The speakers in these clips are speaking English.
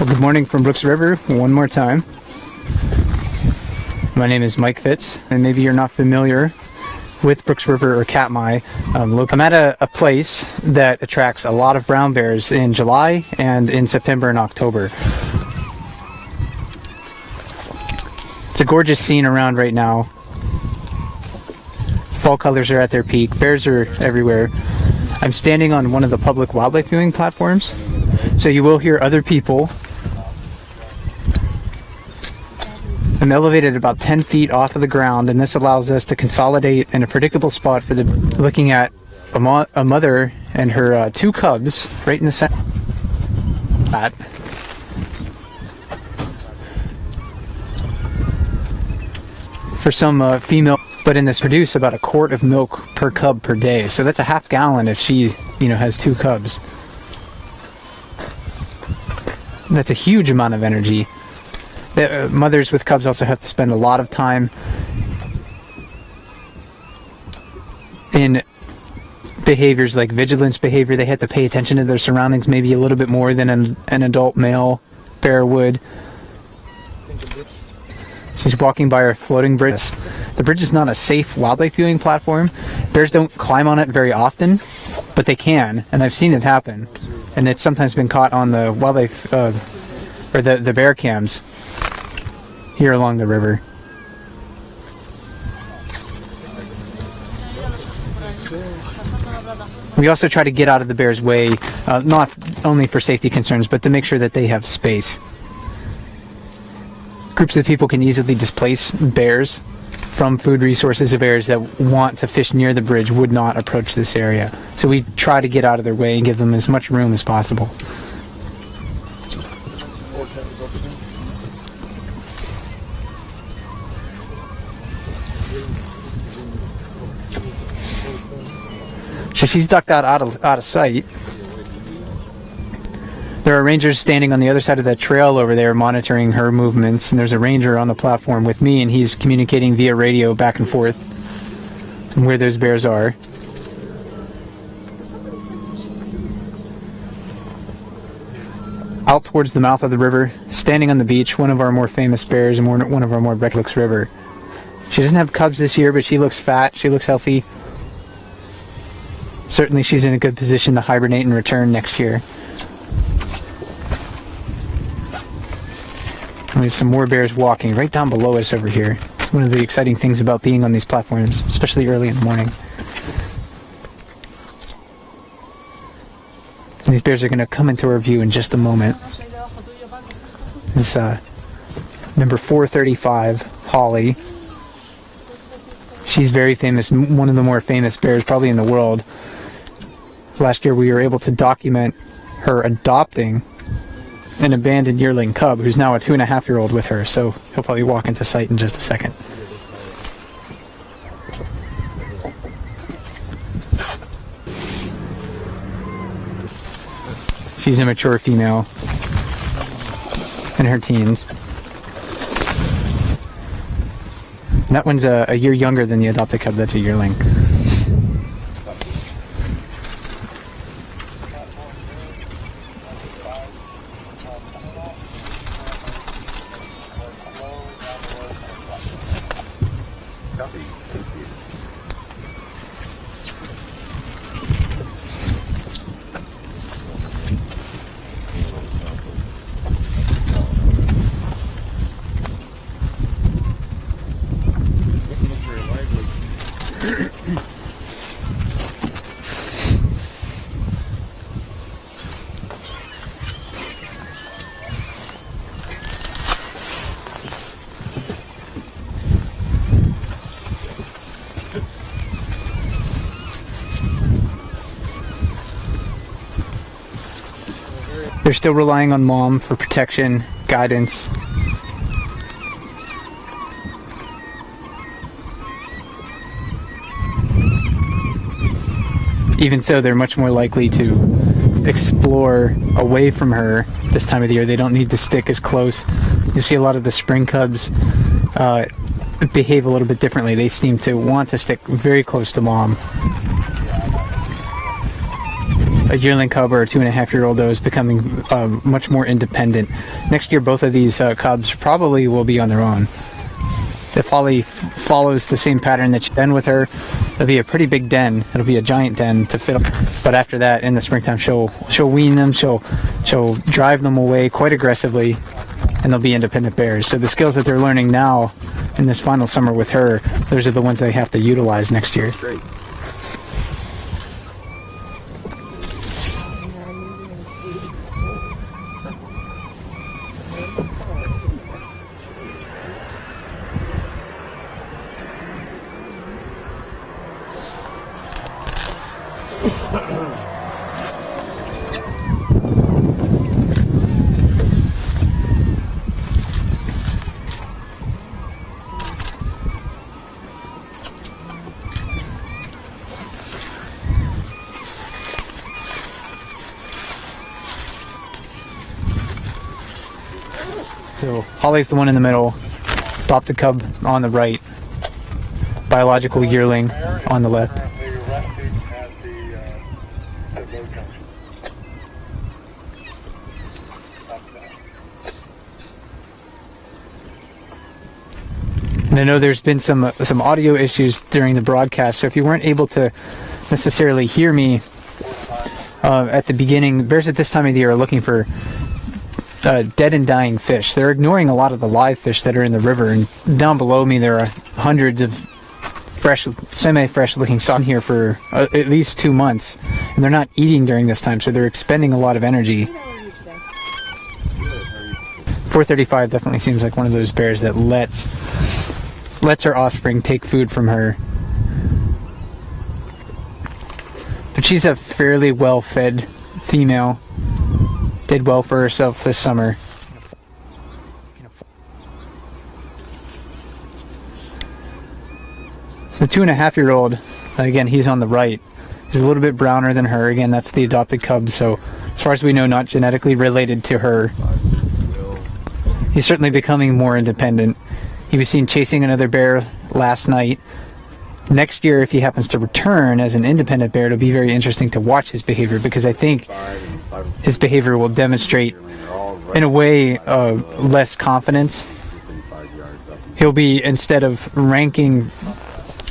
Well, good morning from Brooks River one more time. My name is Mike Fitz, and maybe you're not familiar with Brooks River or Katmai. I'm at a place that attracts a lot of brown bears in July and in September and October. It's a gorgeous scene around right now. Fall colors are at their peak. Bears are everywhere. I'm standing on one of the public wildlife viewing platforms, so you will hear other people. I'm elevated about 10 feet off of the ground, and this allows us to consolidate in a predictable spot for looking at a mother and her two cubs right in the center. For some female, but in this produce about a quart of milk per cub per day. So that's a half gallon if she, has two cubs. That's a huge amount of energy. The mothers with cubs also have to spend a lot of time in behaviors like vigilance behavior. They have to pay attention to their surroundings maybe a little bit more than an adult male bear would. She's walking by our floating bridge. The bridge is not a safe wildlife viewing platform. Bears don't climb on it very often, but they can, and I've seen it happen. And it's sometimes been caught on the wildlife, or the bear cams here along the river. We also try to get out of the bear's way, not only for safety concerns, but to make sure that they have space. Groups of people can easily displace bears from food resources. Of bears that want to fish near the bridge would not approach this area. So we try to get out of their way and give them as much room as possible. So she's ducked out of sight. There are rangers standing on the other side of that trail over there monitoring her movements, and there's a ranger on the platform with me, and he's communicating via radio back and forth and where those bears are. Out towards the mouth of the river, standing on the beach, one of our more famous bears and one of our more Brooks River. She doesn't have cubs this year, but she looks fat, she looks healthy. Certainly she's in a good position to hibernate and return next year. We have some more bears walking right down below us over here. It's one of the exciting things about being on these platforms, especially early in the morning. And these bears are going to come into our view in just a moment. This is number 435, Holly. She's very famous, one of the more famous bears probably in the world. Last year we were able to document her adopting an abandoned yearling cub who's now a 2.5-year-old with her, so he'll probably walk into sight in just a second. She's a mature female in her teens. And that one's a year younger than the adopted cub. That's a yearling. They're still relying on mom for protection, guidance. Even so, they're much more likely to explore away from her this time of the year. They don't need to stick as close. You see a lot of the spring cubs behave a little bit differently. They seem to want to stick very close to mom. a yearling cub or a 2.5-year-old doe is becoming much more independent. Next year, both of these cubs probably will be on their own. If Holly follows the same pattern that she's done with her, it'll be a pretty big den. It'll be a giant den to fit them. But after that, in the springtime, she'll wean them. She'll drive them away quite aggressively, and they'll be independent bears. So the skills that they're learning now in this final summer with her, those are the ones they have to utilize next year. Great. So Holly's the one in the middle, adopted cub on the right, biological yearling on the left. And I know there's been some audio issues during the broadcast, so if you weren't able to necessarily hear me at the beginning, bears at this time of the year are looking for dead and dying fish. They're ignoring a lot of the live fish that are in the river, and down below me there are hundreds of fresh, semi-fresh looking salmon here for at least 2 months, and they're not eating during this time, so they're expending a lot of energy. 435 definitely seems like one of those bears that lets her offspring take food from her. But she's a fairly well-fed female. Did well for herself this summer. The 2.5-year-old, again, he's on the right. He's a little bit browner than her. Again, that's the adopted cub, so as far as we know, not genetically related to her. He's certainly becoming more independent. He was seen chasing another bear last night. Next year, if he happens to return as an independent bear, it'll be very interesting to watch his behavior, because I think his behavior will demonstrate, in a way, less confidence. He'll be, instead of ranking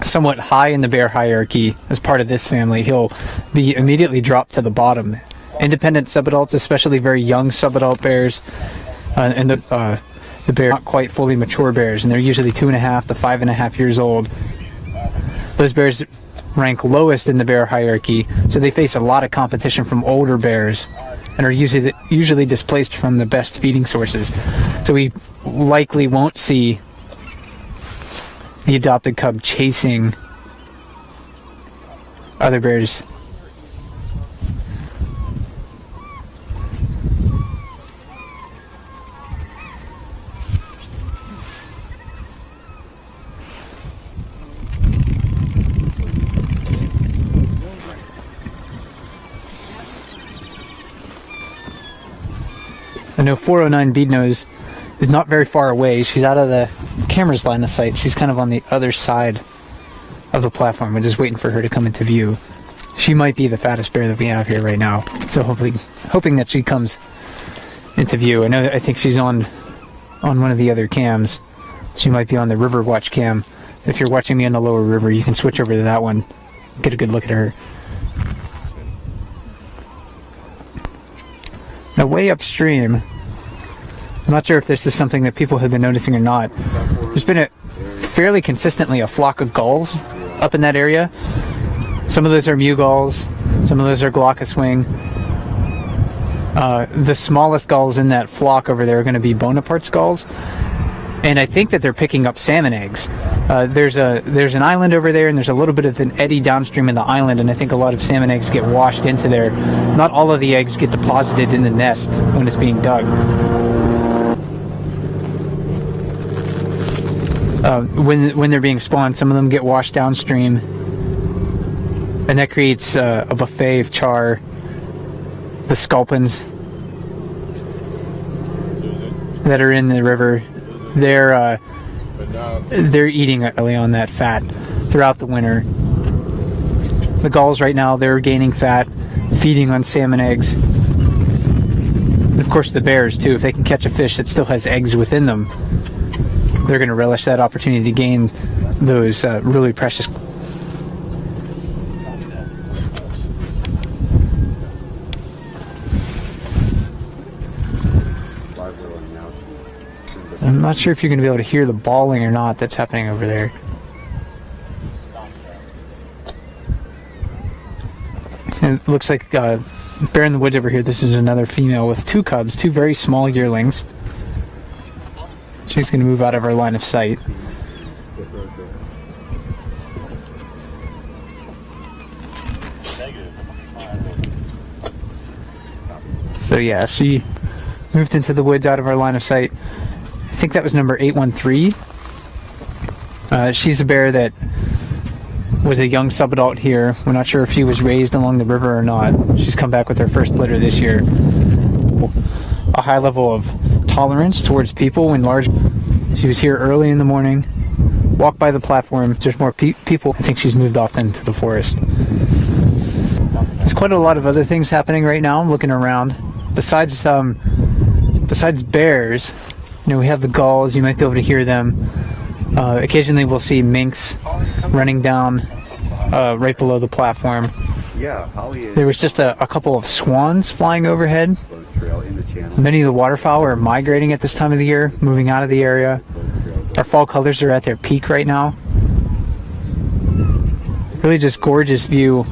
somewhat high in the bear hierarchy as part of this family, he'll be immediately dropped to the bottom. Independent subadults, especially very young subadult bears, and the bear not quite fully mature bears, and they're usually 2.5 to 5.5 years old. Those bears rank lowest in the bear hierarchy, so they face a lot of competition from older bears and are usually displaced from the best feeding sources. So we likely won't see the adopted cub chasing other bears. I know 409 Beadnose is not very far away. She's out of the camera's line of sight. She's kind of on the other side of the platform. We're just waiting for her to come into view. She might be the fattest bear that we have here right now. So hoping that she comes into view. I think she's on one of the other cams. She might be on the River Watch cam. If you're watching me on the lower river, you can switch over to that one. Get a good look at her. Now, way upstream, I'm not sure if this is something that people have been noticing or not. There's been fairly consistently a flock of gulls up in that area. Some of those are mew gulls, some of those are glaucous wing. The smallest gulls in that flock over there are going to be Bonaparte's gulls, and I think that they're picking up salmon eggs. There's an island over there, and there's a little bit of an eddy downstream in the island, and I think a lot of salmon eggs get washed into there. Not all of the eggs get deposited in the nest when it's being dug. When they're being spawned, some of them get washed downstream, and that creates a buffet of char. The sculpins that are in the river, they're eating early on that fat throughout the winter. The gulls right now, they're gaining fat, feeding on salmon eggs. And of course the bears too, if they can catch a fish that still has eggs within them, they're going to relish that opportunity to gain those really precious. I'm not sure if you're going to be able to hear the bawling or not that's happening over there. And it looks like bear in the woods over here. This is another female with 2 cubs, 2 very small yearlings. She's going to move out of our line of sight. So yeah, she moved into the woods out of our line of sight. I think that was number 813. She's a bear that was a young subadult here. We're not sure if she was raised along the river or not. She's come back with her first litter this year. A high level of tolerance towards people when large. She was here early in the morning, walked by the platform. There's more people. I think she's moved off into the forest. There's quite a lot of other things happening right now. I'm looking around. Besides bears, you know, we have the gulls. You might be able to hear them. Occasionally we'll see minks running down right below the platform. There was just a couple of swans flying overhead. Many of the waterfowl are migrating at this time of the year, moving out of the area. Our fall colors are at their peak right now. Really just gorgeous view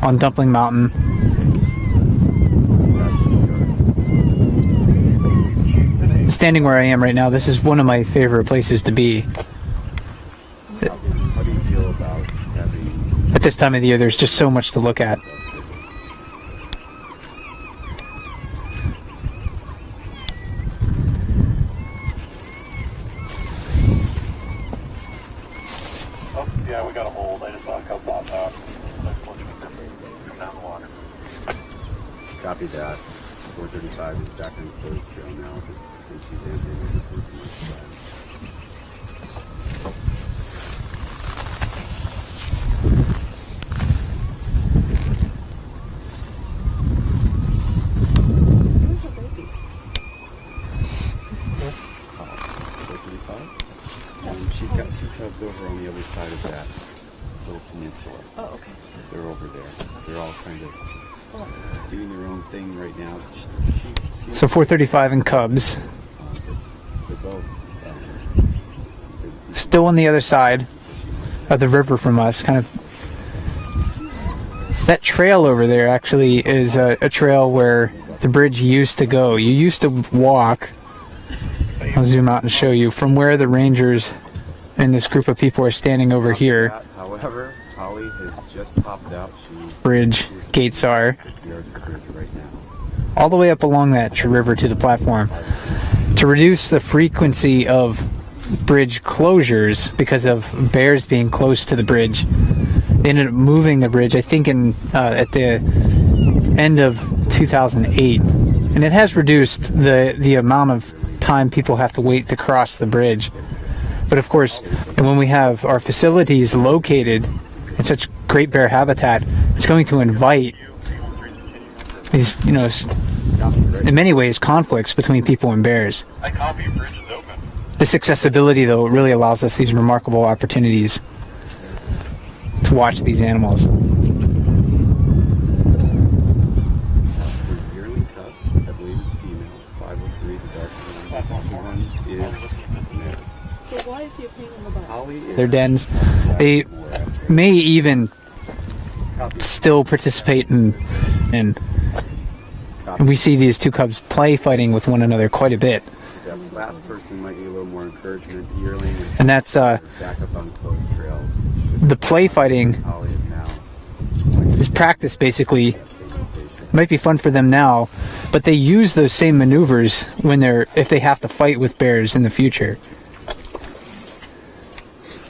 on Dumpling Mountain. Standing where I am right now, this is one of my favorite places to be. How do you feel about having... At this time of the year, there's just so much to look at. Oh, yeah, we got a hold. I just saw a couple pop out. Down the water. Copy that. 435 is back on the closed trail now. And she's entering the first one. She's got 2 cubs over on the other side of that little peninsula. Oh, okay. They're over there. They're all kind of doing their own thing right now. So 435 in cubs. They're both Still on the other side of the river from us, kind of. That trail over there actually is a trail where the bridge used to go. You used to walk. I'll zoom out and show you from where the rangers and this group of people are standing over here. However, Holly has just popped out. Bridge gates are Right now. all the way up along that river to the platform. To reduce the frequency of bridge closures because of bears being close to the bridge, they ended up moving the bridge, I think at the end of 2008, and it has reduced the amount of time people have to wait to cross the bridge. But of course, and when we have our facilities located in such great bear habitat, it's going to invite these, you know, in many ways, conflicts between people and bears. I copy bridge is open. This accessibility, though, really allows us these remarkable opportunities to watch these animals. The yearling cub, I believe, is female. 503, the dark one is male. So why is he a pain in the butt? Holly is Their dens, they may even still participate in and we see these 2 cubs play fighting with one another quite a bit. that last person might need a little more encouragement. Yearling is And that's back up on the closed trail. the play fighting Holly is now is practice basically. It might be fun for them now, but they use those same maneuvers when if they have to fight with bears in the future.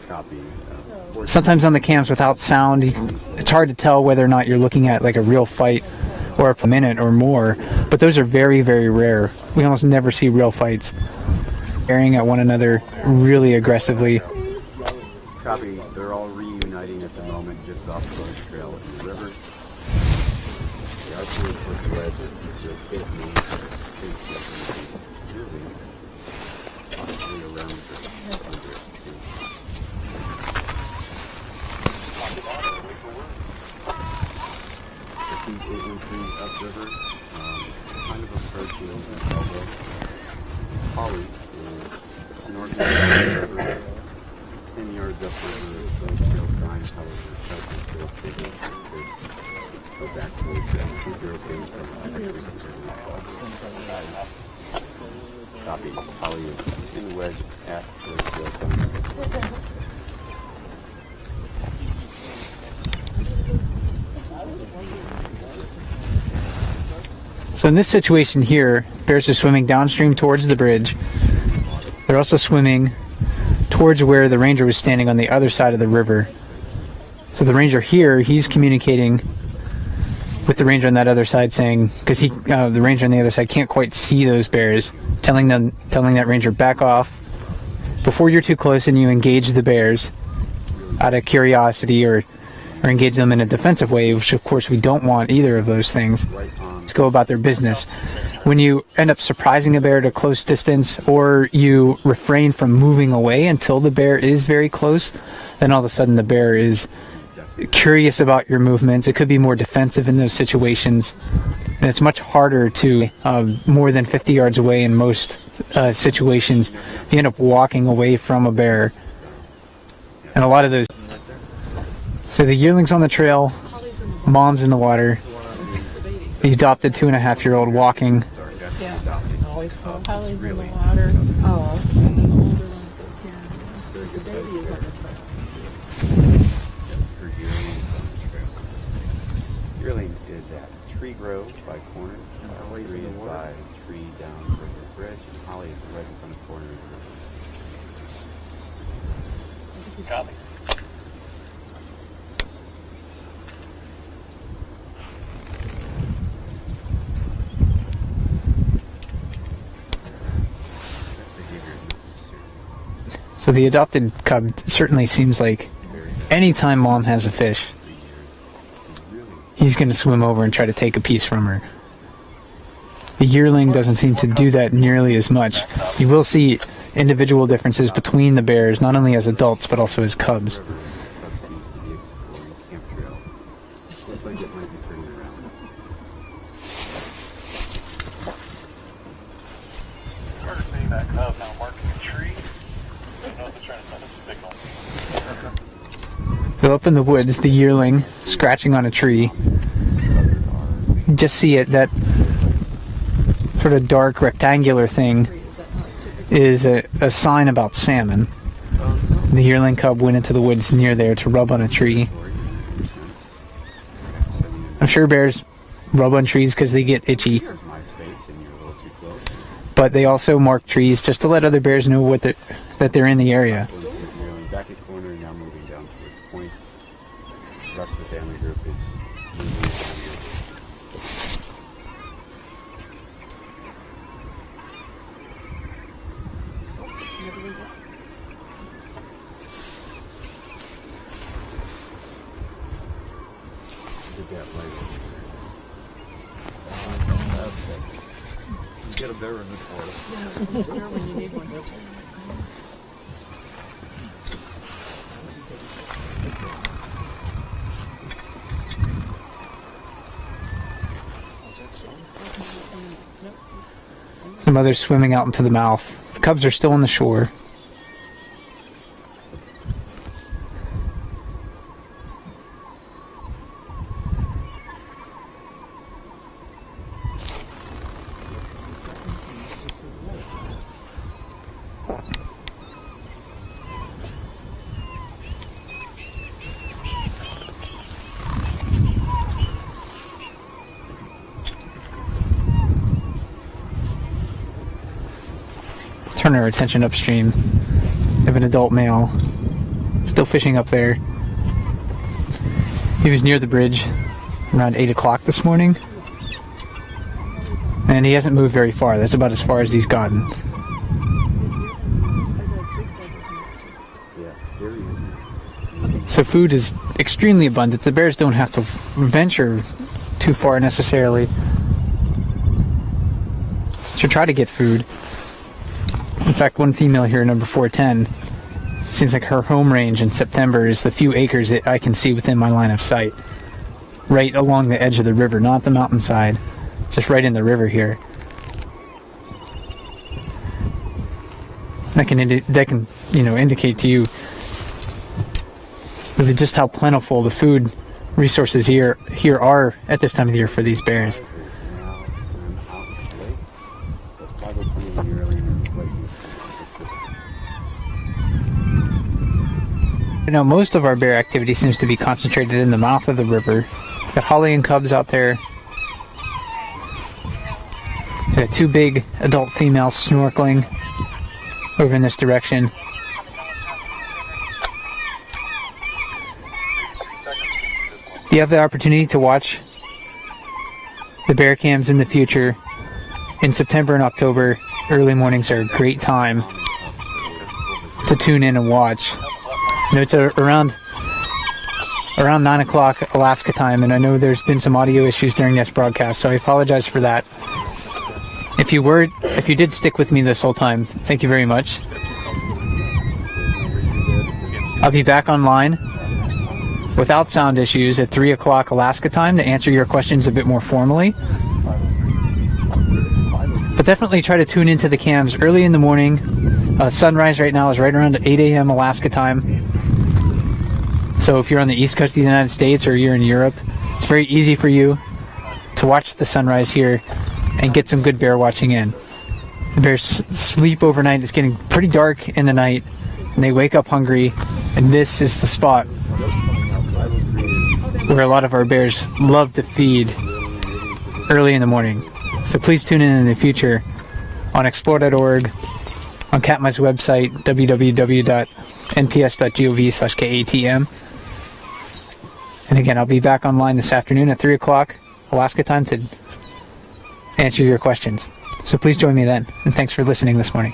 copy. Sometimes on the cams without sound, it's hard to tell whether or not you're looking at like a real fight or a minute or more, but those are very, very rare. We almost never see real fights. Staring at one another really aggressively. Copy. They're all reuniting at the moment just off closed trail in the river. They are point towards the ledge, you're a bit more really possibly around the 100 feet. See, it went through upriver, kind of approaching an elbow. Holly is snorkeling upriver, 10 yards upriver, no trail signs, however, it's still big. Go back towards that. I think you're okay from copy. Holly is in the wedge at the trail sign. So in this situation here, bears are swimming downstream towards the bridge. They're also swimming towards where the ranger was standing on the other side of the river. So the ranger here, he's communicating with the ranger on that other side, saying, because the ranger on the other side can't quite see those bears, telling that ranger, back off before you're too close and you engage the bears out of curiosity or engage them in a defensive way, which of course we don't want either of those things. Let's go about their business. When you end up surprising a bear at a close distance, or you refrain from moving away until the bear is very close, then all of a sudden the bear is curious about your movements. It could be more defensive in those situations, and it's much harder to more than 50 yards away in most situations. If you end up walking away from a bear, and a lot of those. So the yearling's on the trail, mom's in the water, the adopted 2.5-year-old walking. Yeah. Holly's in the water. Oh, okay. And the older one's up here. The baby is on the trail. Yearling is at Tree Grove by Corner. Holly is by Tree down River Bridge, and Holly is right in front of Corner. Copy. So the adopted cub certainly seems like anytime mom has a fish, he's going to swim over and try to take a piece from her. The yearling doesn't seem to do that nearly as much. You will see individual differences between the bears, not only as adults, but also as cubs. We're seeing that cub now marking a tree. I don't know if it's trying to send us a signal. So up in the woods, the yearling scratching on a tree. You just see it, that sort of dark rectangular thing is a sign about salmon. The yearling cub went into the woods near there to rub on a tree. I'm sure bears rub on trees because they get itchy, but they also mark trees just to let other bears know that they're in the area. Back at Corner, now moving down towards Point. The rest of the family group is moving down here. Did that later. Get a bear in the forest. Yeah, when you need one. Some others swimming out into the mouth. The cubs are still on the shore. Turn our attention upstream. We have an adult male still fishing up there. He was near the bridge around 8 o'clock this morning, and he hasn't moved very far. That's about as far as he's gotten. So food is extremely abundant. The bears don't have to venture too far necessarily. Should try to get food. In fact, one female here, number 410, seems like her home range in September is the few acres that I can see within my line of sight. Right along the edge of the river, not the mountainside, just right in the river here. That can indicate to you really just how plentiful the food resources here are at this time of the year for these bears. Most of our bear activity seems to be concentrated in the mouth of the river. Got Holly and cubs out there. Got 2 big adult females snorkeling over in this direction. If you have the opportunity to watch the bear cams in the future, in September and October, early mornings are a great time to tune in and watch. It's around 9 o'clock Alaska time, and I know there's been some audio issues during this broadcast, so I apologize for that. If you did stick with me this whole time, thank you very much. I'll be back online without sound issues at 3 o'clock Alaska time to answer your questions a bit more formally. But definitely try to tune into the cams early in the morning. Sunrise right now is right around 8 a.m. Alaska time. So if you're on the east coast of the United States or you're in Europe, it's very easy for you to watch the sunrise here and get some good bear watching in. The bears sleep overnight. It's getting pretty dark in the night, and they wake up hungry, and this is the spot where a lot of our bears love to feed early in the morning. So please tune in the future on explore.org, on Katmai's website, www.nps.gov/KATM. And again, I'll be back online this afternoon at 3 o'clock Alaska time to answer your questions. So please join me then. And thanks for listening this morning.